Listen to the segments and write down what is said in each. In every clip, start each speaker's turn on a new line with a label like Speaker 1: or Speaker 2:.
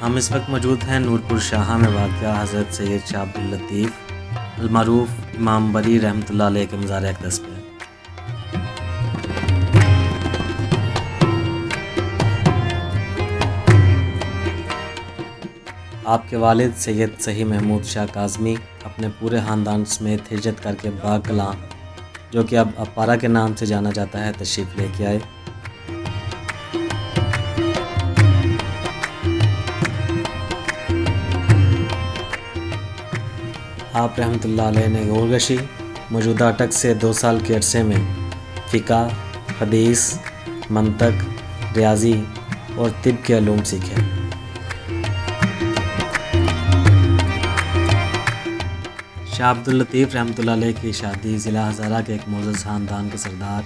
Speaker 1: हम इस वक्त मौजूद हैं नूरपुर शाह में वाक़या हज़रत सैयद शाह अब्दुल लतीफ़ अलमारूफ़ इमाम बरी रहमतुल्लाह अलैह के मज़ार अक़दस पे। आपके वालिद सैयद सही महमूद शाह काज़मी अपने पूरे ख़ानदान समेत हिजरत करके बाग कलां, जो कि अब अपारा के नाम से जाना जाता है, तशरीफ़ लेके आए। आप रहमतुल्लाह अलैह ने गोरगशी मौजूदा अटक से 2 साल के अरसे में फ़िक़ा, हदीस, मंतक, रियाज़ी और तिब के उलूम सीखे। शाह अब्दुल लतीफ़ रहमतुल्लाह अलैह की शादी ज़िला हज़ारा के एक मोअज़्ज़ज़ ख़ानदान के सरदार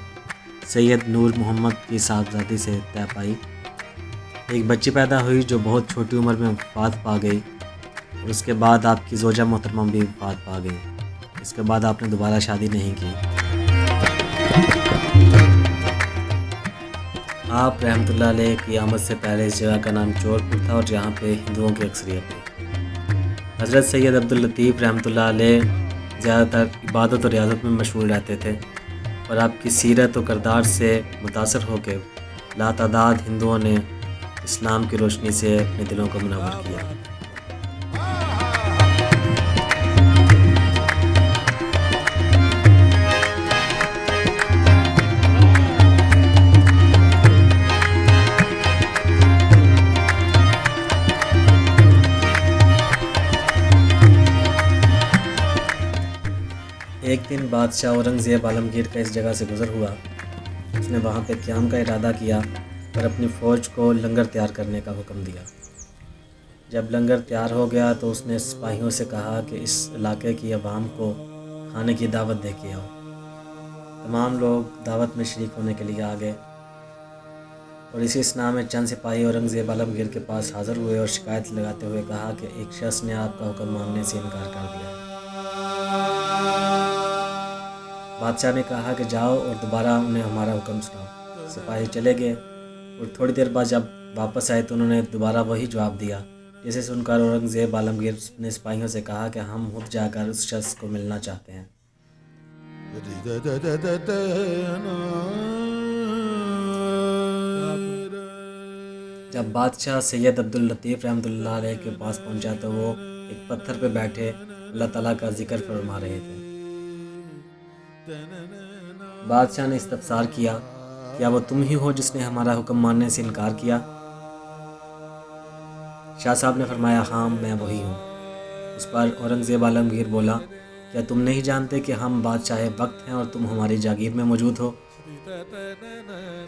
Speaker 1: सैयद नूर मोहम्मद की साहबजादी से तय पाई। एक बच्ची पैदा हुई जो बहुत छोटी उम्र में वफ़ात पा गई और उसके बाद आपकी ज़ौजा मोहतरमा भी वफ़ात पा गई। इसके बाद आपने दोबारा शादी नहीं की। आप रहमतुल्लाह अलैह की आमद से पहले इस जगह का नाम चोरपुर था और जहाँ पे हिंदुओं की अक्सरियत थी। हज़रत सैयद अब्दुल लतीफ़ रहमतुल्लाह अलैह ज़्यादातर इबादत और रियाज़त में मशगूल रहते थे और आपकी सीरत और किरदार से मुतासर होकर लातादाद हिंदुओं ने इस्लाम की रोशनी से अपने दिलों को मुनव्वर किया। एक दिन बादशाह औरंगज़ेब आलमगीर का इस जगह से गुज़र हुआ। उसने वहाँ पे क़याम का इरादा किया और अपनी फ़ौज को लंगर तैयार करने का हुक्म दिया। जब लंगर तैयार हो गया तो उसने सिपाहियों से कहा कि इस इलाके की आवाम को खाने की दावत दे के आओ। तमाम लोग दावत में शरीक होने के लिए आ गए और इसी असना में चंद सिपाही औरंगज़ेब आलमगीर के पास हाज़िर हुए और शिकायत लगाते हुए कहा कि एक शख्स ने आपका हुक्म मानने से इनकार कर दिया। बादशाह ने कहा कि जाओ और दोबारा उन्हें हमारा हुक्म सुनाओ। सिपाही चले गए और थोड़ी देर बाद जब वापस आए तो उन्होंने दोबारा वही जवाब दिया। जिसे सुनकर औरंगज़ेब आलमगीर ने सिपाहियों से कहा कि हम खुद जाकर उस शख्स को मिलना चाहते हैं। जब बादशाह सैयद अब्दुल लतीफ़ रहमतुल्लाह अलैह के पास पहुंचा तो वो एक पत्थर पर बैठे अल्लाह ताला का जिक्र फरमा रहे थे। बादशाह ने इस्तफ़सार किया, क्या वो तुम ही हो जिसने हमारा हुक्म मानने से इनकार किया? शाह साहब ने फरमाया, हाँ मैं वही हूँ। उस पर औरंगज़ेब आलमगीर बोला, क्या तुम नहीं जानते कि हम बादशाह वक्त हैं और तुम हमारी जागीर में मौजूद हो?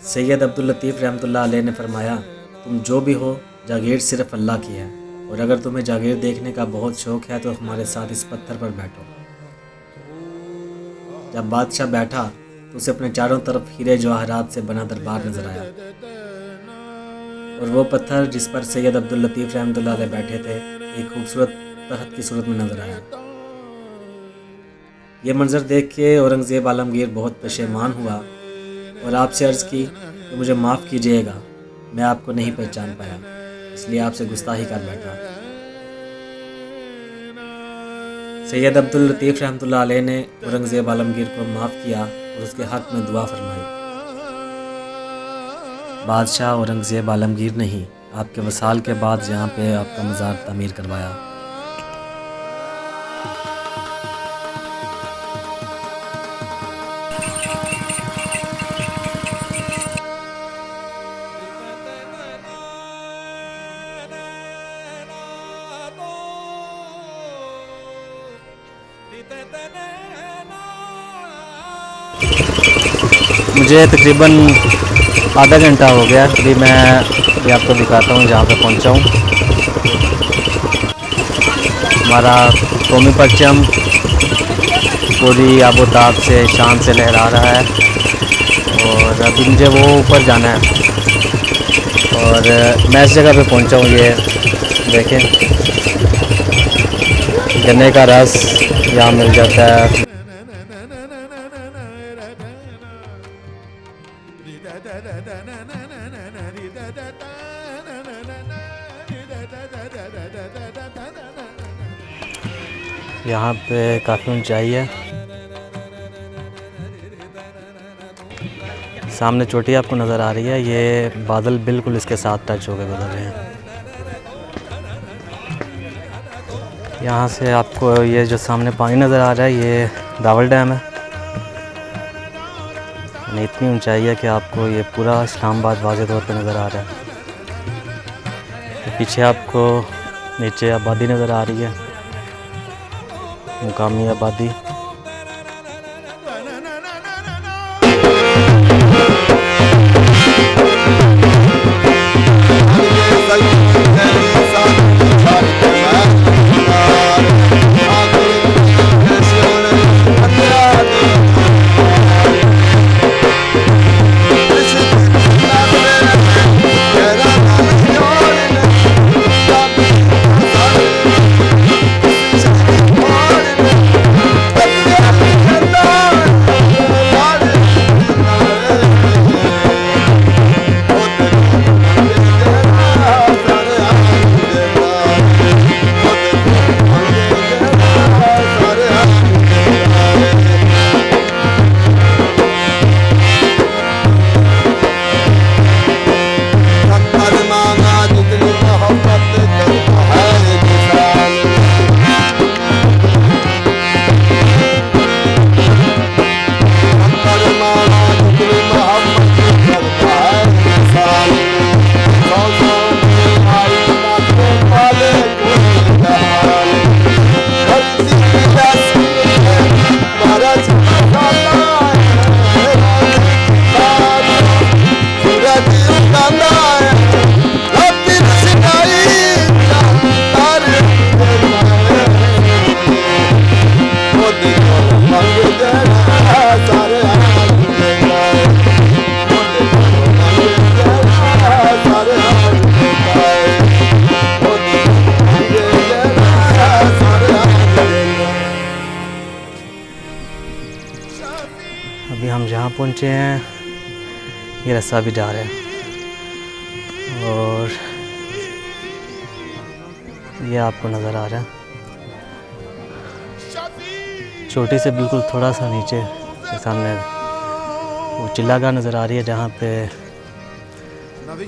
Speaker 1: सैयद अब्दुल लतीफ़ रहमतुल्लाह अलैह ने फरमाया, तुम जो भी हो जागीर सिर्फ़ अल्लाह की है और अगर तुम्हें जागीर देखने का बहुत शौक़ है तो हमारे साथ इस पत्थर पर बैठो। जब बादशाह बैठा तो उसे अपने चारों तरफ हीरे जवाहरात से बना दरबार नजर आया और वो पत्थर जिस पर सैयद अब्दुल लतीफ़ रहमतुल्लाह अलैह बैठे थे एक खूबसूरत तख्त की सूरत में नजर आया। ये मंजर देख के औरंगज़ेब आलमगीर बहुत पशेमान हुआ और आपसे अर्ज़ की कि मुझे माफ़ कीजिएगा, मैं आपको नहीं पहचान पाया, इसलिए आपसे गुस्ताखी कर बैठा। सैयद अब्दुल लतीफ़ रहमतुल्लाह अलैह ने औरंगज़ेब आलमगीर को माफ़ किया और उसके हक़ में दुआ फरमाई। बादशाह औरंगज़ेब आलमगीर ने ही आपके वसाल के बाद यहाँ पे आपका मज़ार तामीर करवाया। मुझे तकरीबन आधा घंटा हो गया, अभी मैं ये आपको दिखाता हूँ जहाँ पे पहुँचा हूँ। हमारा कौमी परचम पूरी आबोताब से शान से लहरा रहा है और अभी मुझे वो ऊपर जाना है और मैं इस जगह पे पहुँचा हूँ। ये देखें, गन्ने का रस यहाँ मिल जाता है। यहाँ पे काफ़ी ऊंचाई है। सामने चोटी आपको नज़र आ रही है, ये बादल बिल्कुल इसके साथ टच होकर गुजर रहे हैं। यहाँ से आपको ये जो सामने पानी नज़र आ रहा है, ये दावल डैम है। इतनी ऊंचाई है कि आपको ये पूरा इस्लामाबाद वाज़े तौर पे नज़र आ रहा है। पीछे आपको नीचे आबादी नज़र आ रही है, मुकामी आबादी। अभी हम जहाँ पहुँचे हैं ये रास्ता भी जा रहा है और ये आपको नज़र आ रहा है चोटी से बिल्कुल थोड़ा सा नीचे के सामने वो चिल्लागाह नज़र आ रही है जहाँ पे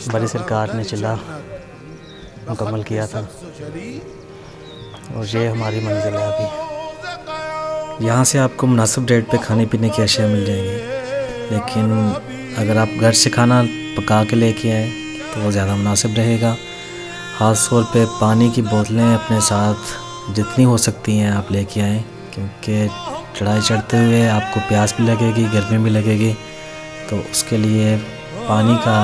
Speaker 1: बड़ी सरकार ने चिल्ला मुकम्मल किया था और ये हमारी मंजिल है। अभी यहाँ से आपको मुनासिब रेट पे खाने पीने की अशिया मिल जाएंगी, लेकिन अगर आप घर से खाना पका के लेके आए तो वो ज़्यादा मुनासिब रहेगा। ख़ास तौर पे पानी की बोतलें अपने साथ जितनी हो सकती हैं आप लेके आएँ, क्योंकि चढ़ाई चढ़ते हुए आपको प्यास भी लगेगी, गर्मी भी लगेगी, तो उसके लिए पानी का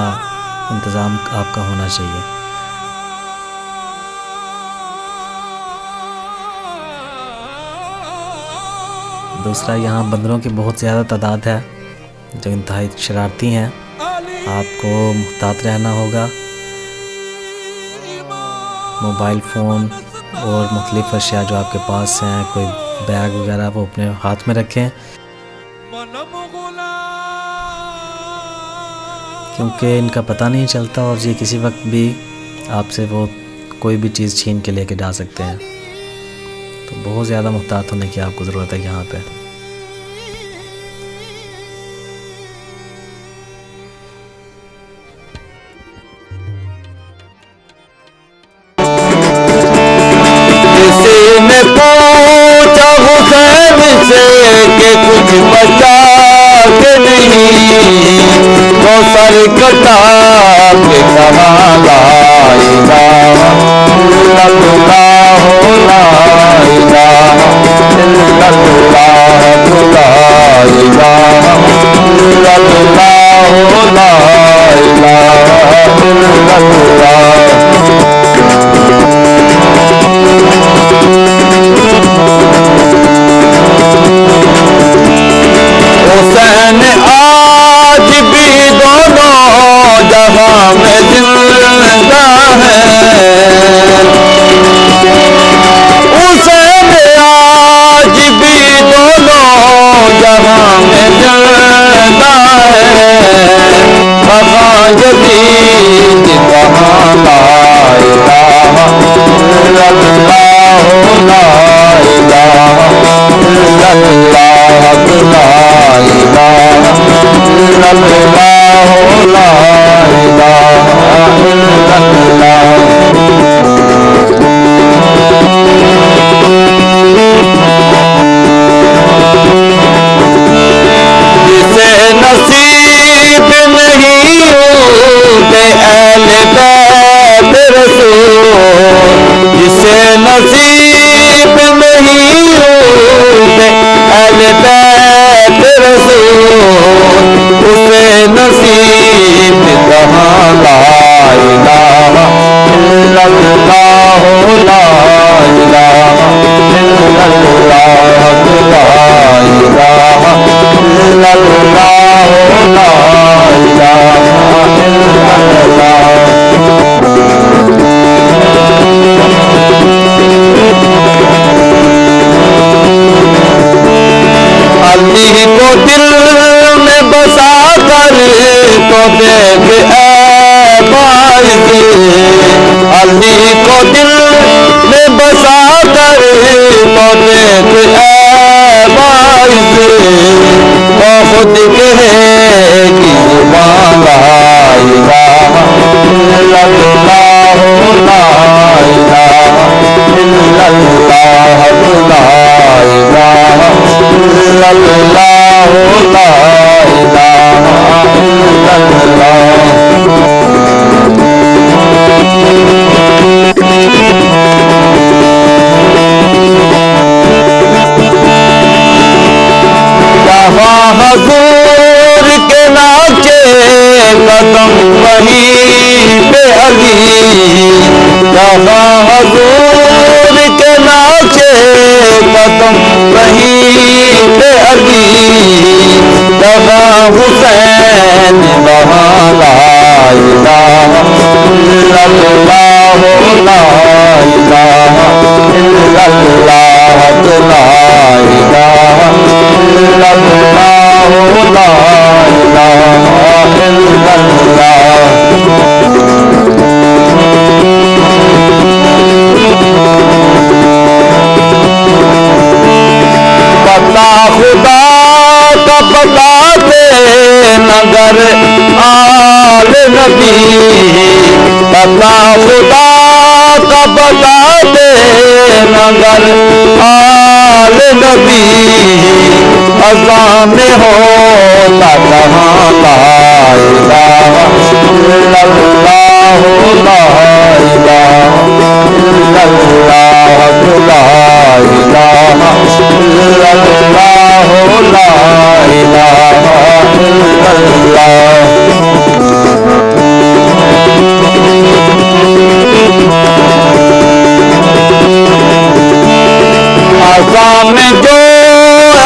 Speaker 1: इंतज़ाम आपका होना चाहिए। दूसरा, यहाँ बंदरों की बहुत ज़्यादा तादाद है जो इंतहाई शरारती हैं, आपको मुहतात रहना होगा। मोबाइल फ़ोन और मुख्तलिफ़ अशिया जो आपके पास हैं, कोई बैग वगैरह, वो अपने हाथ में रखें, क्योंकि इनका पता नहीं चलता और ये किसी वक्त भी आपसे वो कोई भी चीज़ छीन के लेके जा सकते हैं। तो बहुत ज़्यादा मुहतात होने की आपको ज़रूरत है यहाँ पे।
Speaker 2: किसी ने पूछा हुसैन से कि कुछ बचा के नहीं, वो सर कटा के कहा ला इलाहा इल्लल्लाह ला इलाहा इल्लल्लाह ला इलाहा इल्लल्लाह ला इलाहा इल्लल्लाह। हुसैन आज भी दोनों जहां में जिंदा है, हुसैन आज भी जिसे नसीब नहीं होते अहले बैत रसूल, उसे नसीब कहाँ ला इलाहा इल्लल्लाह, ला इलाहा इल्लल्लाह, ला इलाहा इल्लल्लाह, ला इलाहा इल्लल्लाह। अली को दिल में बसा कर तो देख ऐ बाइज़, अली को दिल में बसा कर तो देख ऐ बाइज़, तो खुद कहेगी जुबान ला इलाहा इल्लल्लाह, ला इलाहा इल्लल्लाह, ला इलाहा इल्लल्लाह, ला इलाहा इल्लल्लाह। जहाँ हजूर के नाचे कदम वहीं पे अली, जहाँ हजूर के नाचे कदम वहीं पे अली, जहाँ हुसैन वहाँ ला इलाहा इल्लल्लाह, ला इलाहा इल्लल्लाह, ला इलाहा इल्लल्लाह, ला इलाहा इल्लल्लाह। पता खुदा का बताते नगर आल नबी, पता खुदा का बताते नगर आल नबी, अज़ान होता कहाँ ला इलाहा इल्लल्लाह, ला इलाहा इल्लल्लाह, ला इलाहा इल्लल्लाह, ला इलाहा इल्लल्लाह। आज़ान में जो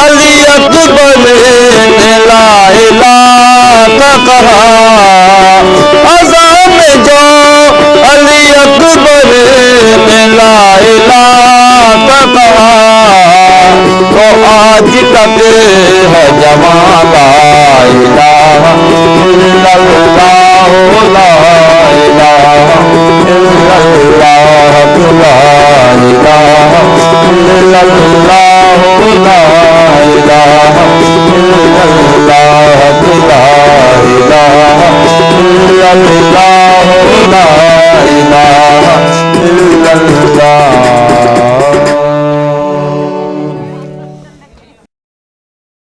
Speaker 2: अली अकबर ने ला इलाहा कहा,